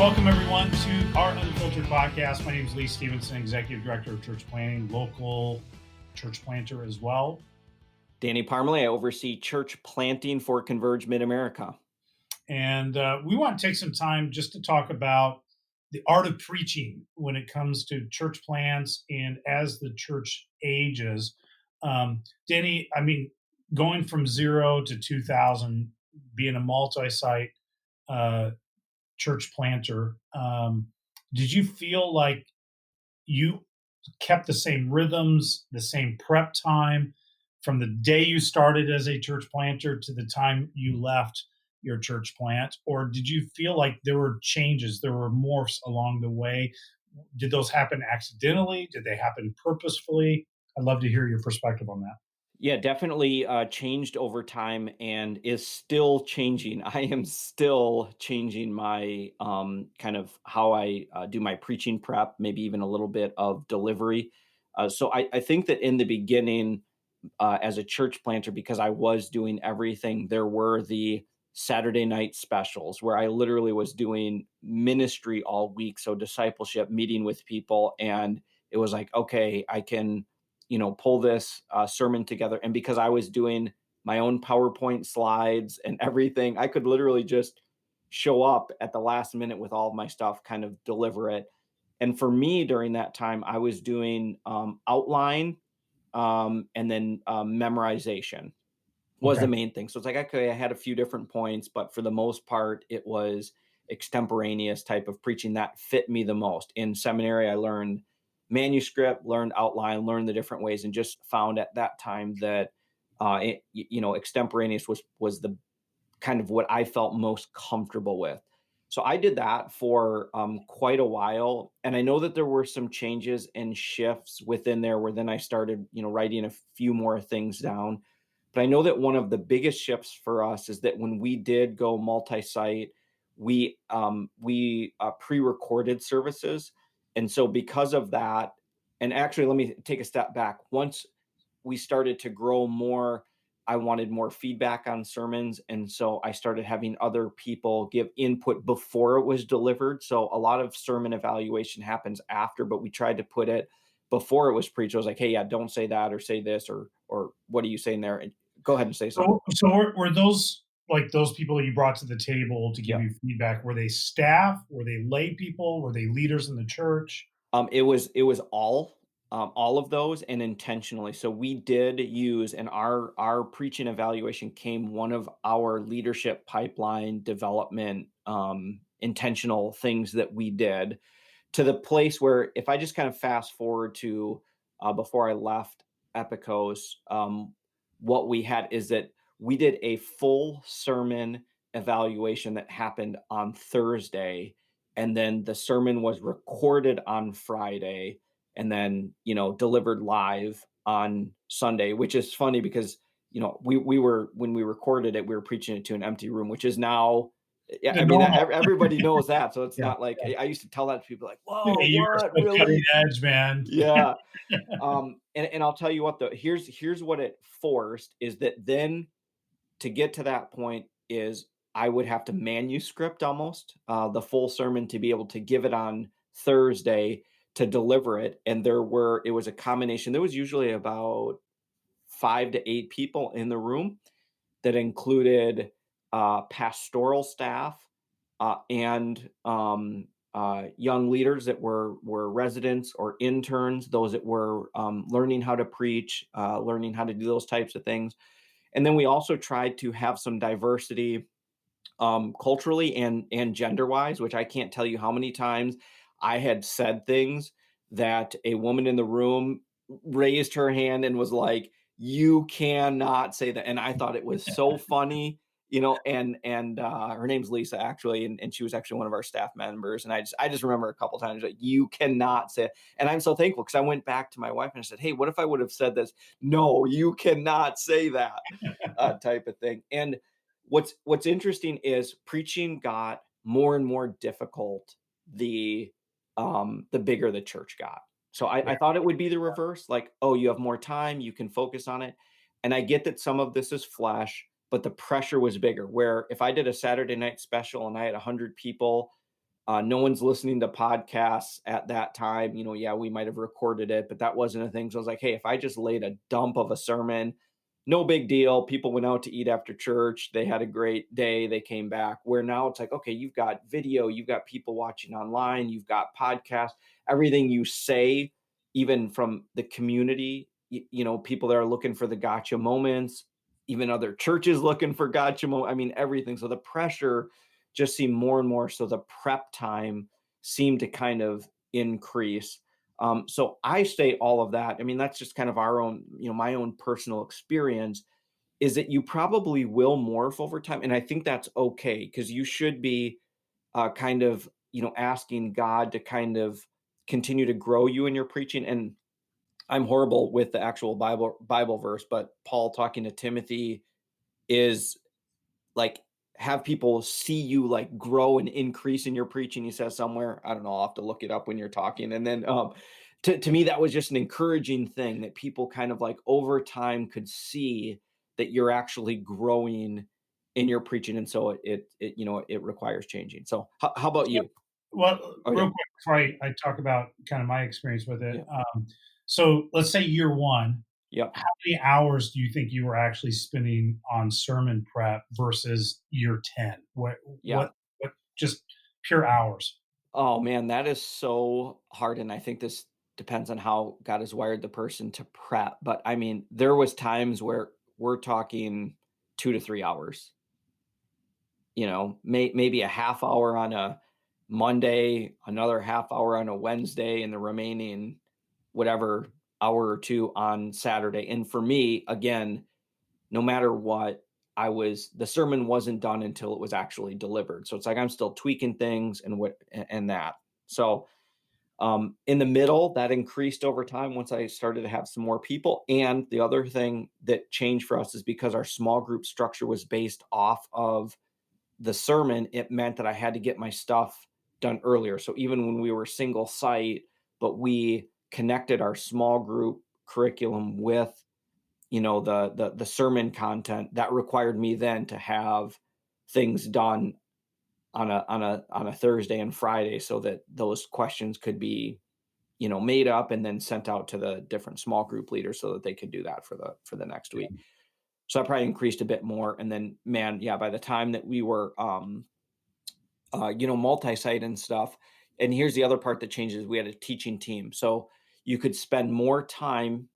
Welcome, everyone, to our Unfiltered podcast. My name is Lee Stephenson, Executive Director of Church Planting, local church planter as well. Danny Parmelee, I oversee church planting for Converge Mid-America. And we want to take some time just to talk about the art of preaching when it comes to church plants and as the church ages. Danny, going from 0 to 2000, being a multi-site church planter, did you feel like you kept the same rhythms, the same prep time from the day you started as a church planter to the time you left your church plant? Or did you feel like there were changes, there were morphs along the way? Did those happen accidentally? Did they happen purposefully? I'd love to hear your perspective on that. Yeah, definitely changed over time and is still changing. I am still changing my kind of how I do my preaching prep, maybe even a little bit of delivery. So I think that in the beginning, as a church planter, because I was doing everything, there were the Saturday night specials where I literally was doing ministry all week. So discipleship, meeting with people. And it was like, okay, I can pull this sermon together. And because I was doing my own PowerPoint slides and everything, I could literally just show up at the last minute with all of my stuff, kind of deliver it. And for me, during that time, I was doing outline and then memorization was the Okay. main thing. So it's like, okay, I had a few different points, but for the most part, it was extemporaneous type of preaching that fit me the most. In seminary, I learned manuscript, learned outline, learned the different ways, and just found at that time that extemporaneous was the kind of what I felt most comfortable with. So I did that for quite a while, and I know that there were some changes and shifts within there where then I started, writing a few more things down. But I know that one of the biggest shifts for us is that when we did go multi-site, we pre-recorded services, and so because of that, and actually, let me take a step back. Once we started to grow more, I wanted more feedback on sermons. And so I started having other people give input before it was delivered. So a lot of sermon evaluation happens after, but we tried to put it before it was preached. I was like, hey, yeah, don't say that or say this, or what are you saying there? And go ahead and say something. So were those like those people you brought to the table to give Yeah. you feedback? Were they staff? Were they lay people? Were they leaders in the church? It was all of those and intentionally. So we did use, and our preaching evaluation came one of our leadership pipeline development intentional things that we did, to the place where if I just kind of fast forward to before I left Epicos, what we had is that we did a full sermon evaluation that happened on Thursday, and then the sermon was recorded on Friday, and then delivered live on Sunday, which is funny because we were, when we recorded it, we were preaching it to an empty room, which is now, yeah, The I mean, normal. everybody knows that. So it's Yeah. not like I used to tell that to people like, Yeah, whoa, you were what, so cutting really? edge, man. Yeah. And I'll tell you what, though, here's what it forced is that then to get to that point is I would have to manuscript almost the full sermon to be able to give it on Thursday to deliver it. And it was a combination. There was usually about 5 to 8 people in the room that included pastoral staff and young leaders that were residents or interns, those that were learning how to preach, learning how to do those types of things. And then we also tried to have some diversity culturally and gender wise, which I can't tell you how many times I had said things that a woman in the room raised her hand and was like, "You cannot say that." And I thought it was so funny, and her name's Lisa actually, and she was actually one of our staff members. And I just remember a couple times like, "You cannot say it." And I'm so thankful because I went back to my wife and I said, "Hey, what if I would have said this?" "No, you cannot say that," type of thing. And what's interesting is preaching got more and more difficult the bigger the church got. So I Yeah. thought it would be the reverse, like, oh, you have more time, you can focus on it. And I get that some of this is flesh, but the pressure was bigger. Where if I did a Saturday night special and I had 100 people, No one's listening to podcasts at that time. Yeah, we might have recorded it, but that wasn't a thing. So I was like, hey, if I just laid a dump of a sermon, no big deal. People went out to eat after church. They had a great day. They came back. Where now it's like, okay, you've got video, you've got people watching online, you've got podcasts, everything you say, even from the community, people that are looking for the gotcha moments, even other churches looking for gotcha moments. I mean, everything. So the pressure just seemed more and more. So the prep time seemed to kind of increase. So I say all of that. I mean, that's just kind of our own, my own personal experience is that you probably will morph over time. And I think that's okay because you should be kind of, asking God to kind of continue to grow you in your preaching. And I'm horrible with the actual Bible verse, but Paul talking to Timothy is like have people see you like grow and increase in your preaching. He says somewhere, I don't know, I'll have to look it up when you're talking. And then to me, that was just an encouraging thing that people kind of like over time could see that you're actually growing in your preaching. And so it requires changing. So how about So, you? well, Oh real yeah. quick before I talk about kind of my experience with it. Yeah. So let's say year one, Yep. how many hours do you think you were actually spending on sermon prep versus year 10? Yeah. What just pure hours? Oh man, that is so hard. And I think this depends on how God has wired the person to prep. But I mean, there was times where we're talking 2 to 3 hours, maybe a half hour on a Monday, another half hour on a Wednesday, and the remaining whatever hour or two on Saturday. And for me, again, no matter what, the sermon wasn't done until it was actually delivered. So it's like I'm still tweaking things and that. So in the middle, that increased over time once I started to have some more people. And the other thing that changed for us is because our small group structure was based off of the sermon, it meant that I had to get my stuff done earlier. So even when we were single site, but we connected our small group curriculum with the sermon content, that required me then to have things done on a Thursday and Friday so that those questions could be made up and then sent out to the different small group leaders so that they could do that for the next week. So I probably increased a bit more. And then, man, yeah, by the time that we were, multi-site and stuff, and here's the other part that changes: we had a teaching team, so you could spend more time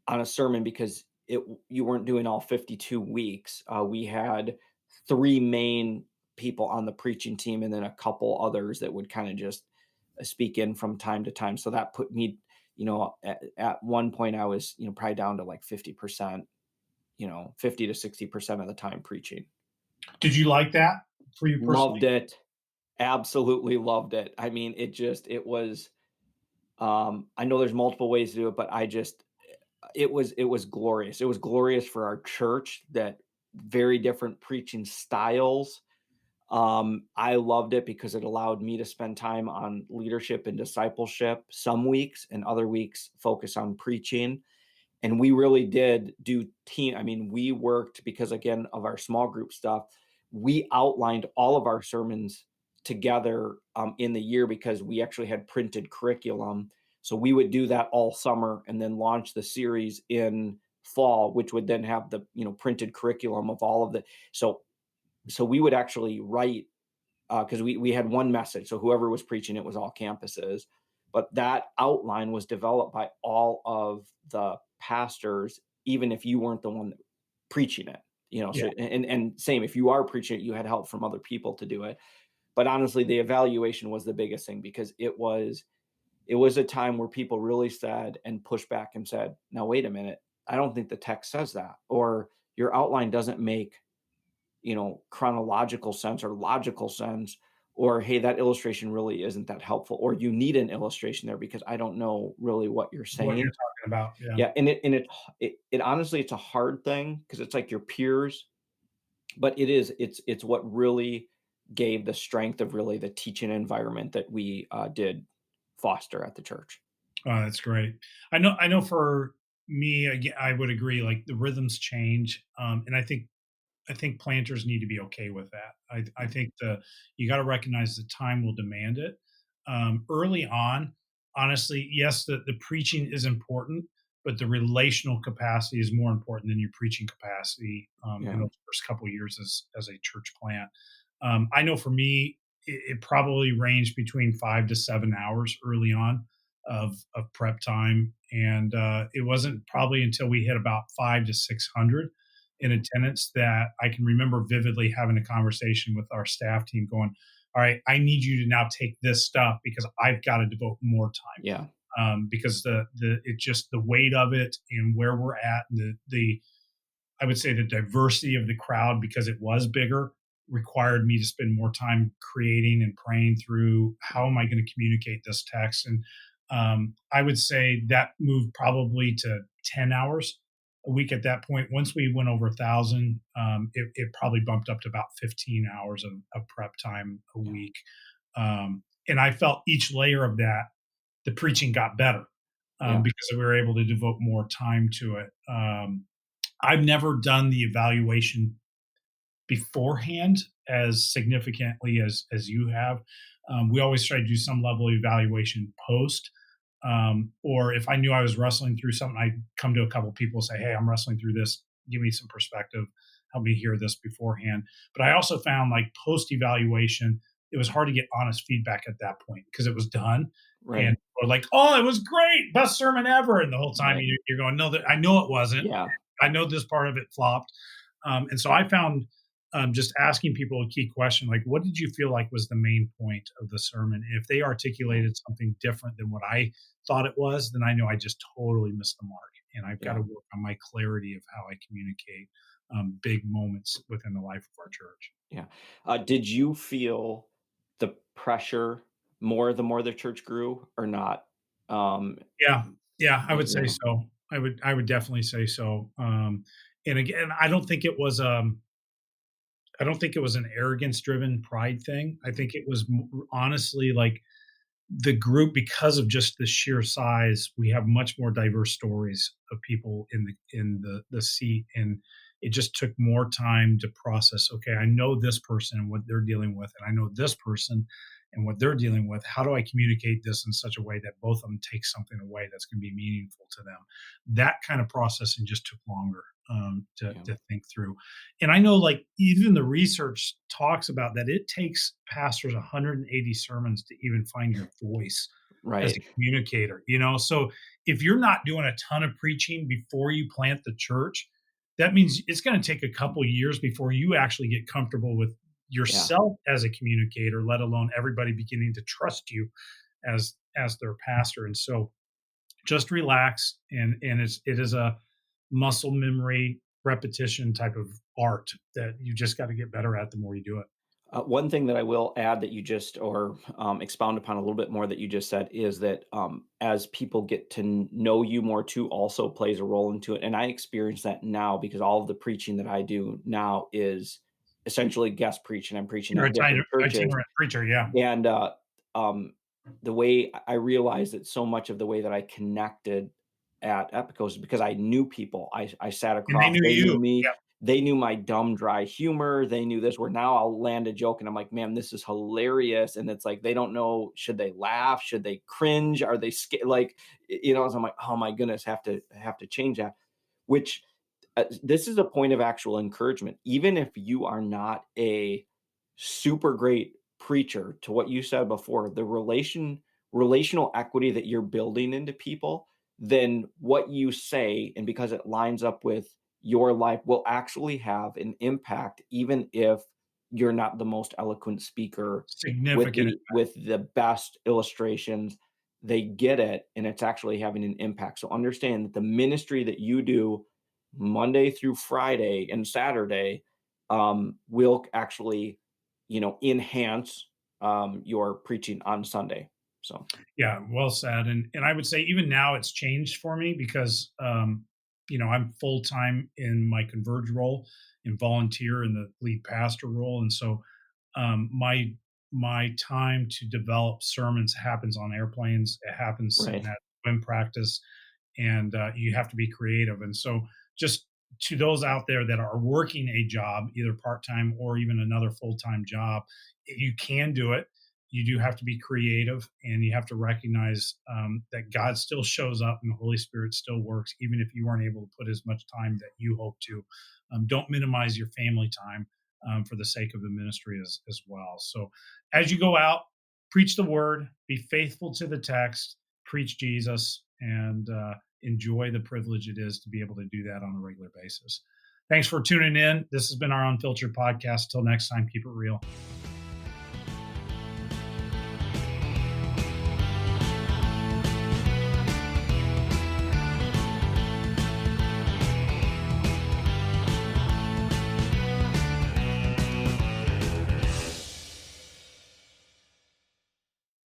on a sermon because you weren't doing all 52 weeks. We had three main people on the preaching team, and then a couple others that would kind of just speak in from time to time. So that put me, at one point I was, probably down to like 50%, 50 to 60% of the time preaching. Did you like that for you Loved personally? it. Absolutely loved it. I mean, it was, I know there's multiple ways to do it, but it was glorious. It was glorious for our church that very different preaching styles. I loved it because it allowed me to spend time on leadership and discipleship some weeks and other weeks focus on preaching. And we really did do team. I mean, we worked because again of our small group stuff. We outlined all of our sermons together in the year because we actually had printed curriculum. So we would do that all summer and then launch the series in fall, which would then have the printed curriculum of all of the. So we would actually write because we had one message. So whoever was preaching it was all campuses, but that outline was developed by all of the pastors, even if you weren't the one preaching it. Yeah. So and same if you are preaching it, you had help from other people to do it. But honestly, the evaluation was the biggest thing because it was a time where people really said and pushed back and said, "Now wait a minute, I don't think the text says that," or "Your outline doesn't make chronological sense or logical sense," or "Hey, that illustration really isn't that helpful," or "You need an illustration there because I don't know really what you're What you're saying." talking about, yeah. Yeah, and it honestly, it's a hard thing because it's like your peers, but it's what really gave the strength of really the teaching environment that we did foster at the church. Oh, that's great. I know for me, I would agree, like, the rhythms change, and I think I think planters need to be okay with that. I think you got to recognize the time will demand it. Early on, honestly, yes, the preaching is important, but the relational capacity is more important than your preaching capacity in Yeah. those first couple of years as a church plant. I know for me, it probably ranged between 5 to 7 hours early on of prep time, and it wasn't probably until we hit about 5 to 600 in attendance that I can remember vividly having a conversation with our staff team going, all right, I need you to now take this stuff because I've got to devote more time. Yeah. Because it just the weight of it and where we're at, and the I would say the diversity of the crowd because it was bigger required me to spend more time creating and praying through how am I going to communicate this text. And I would say that moved probably to 10 hours a week at that point. Once we went over 1,000, it probably bumped up to about 15 hours of prep time a Yeah. week. And I felt each layer of that, the preaching got better Yeah. because we were able to devote more time to it. I've never done the evaluation beforehand as significantly as you have. We always try to do some level of evaluation post. Or if I knew I was wrestling through something, I'd come to a couple people and say, "Hey, I'm wrestling through this. Give me some perspective. Help me hear this beforehand." But I also found like post evaluation, it was hard to get honest feedback at that point because it was done. And Right. or like, "Oh, it was great, best sermon ever," and the whole time Right. you're going, "No, that I know it wasn't. Yeah. I know this part of it flopped." And so I found just asking people a key question like, what did you feel like was the main point of the sermon? And if they Yeah. articulated something different than what I thought it was, then I know I just totally missed the mark. And I've got to Yeah. work on my clarity of how I communicate big moments within the life of our church. Yeah. Did you feel the pressure more the more the church grew or not? Um, Yeah, yeah, I would say yeah. so. I would definitely say so. And again, I don't think it was an arrogance driven pride thing. I think it was honestly like the group because of just the sheer size we have much more diverse stories of people in the seat, and it just took more time to process, okay, I know this person and what they're dealing with, and I know this person and what they're dealing with. How do I communicate this in such a way that both of them take something away that's going to be meaningful to them? That kind of processing just took longer Yeah. to think through. And I know like even the research talks about that it takes pastors 180 sermons to even find your voice as a Right. communicator, so if you're not doing a ton of preaching before you plant the church, that means it's going to take a couple years before you actually get comfortable with Yeah. yourself as a communicator, let alone everybody beginning to trust you as their pastor. And so just relax, and it is a muscle memory repetition type of art that you just got to get better at the more you do it. One thing that I will add that you just or expound upon a little bit more that you just said is that as people get to know you more too, also plays a role into it. And I experience that now because all of the preaching that I do now is essentially guest preaching. I'm preaching You're at different churches, itinerant preacher, yeah. and um, the way I realized that so much of the way that I connected at Epicos is because I knew people. I sat And they across, knew they knew you. me, Yeah. they knew my dumb, dry humor, they knew this, where now I'll land a joke and I'm like, "Man, this is hilarious," and it's like, they don't know, should they laugh? Should they cringe? Are they sca like, so I'm like, "Oh my goodness, have to change that," which, this is a point of actual encouragement. Even if you are not a super great preacher, to what you said before, the relational equity that you're building into people, then what you say, and because it lines up with your life, will actually have an impact, even if you're not the most eloquent speaker with Significant. the best illustrations. They get it, and it's actually having an impact. So understand that the ministry that you do Monday through Friday and Saturday will actually, enhance your preaching on Sunday. So, Yeah, well said. And I would say even now it's changed for me because I'm full time in my Converge role and volunteer in the lead pastor role. And so my time to develop sermons happens on airplanes. It happens sitting right. at swim practice, and you have to be creative. And so just to those out there that are working a job, either part-time or even another full-time job, you can do it. You do have to be creative, and you have to recognize that God still shows up and the Holy Spirit still works, even if you weren't able to put as much time that you hope to. Don't minimize your family time for the sake of the ministry as well. So as you go out, preach the word, be faithful to the text, preach Jesus, and enjoy the privilege it is to be able to do that on a regular basis. Thanks for tuning in. This has been our Unfiltered podcast. Till next time, keep it real.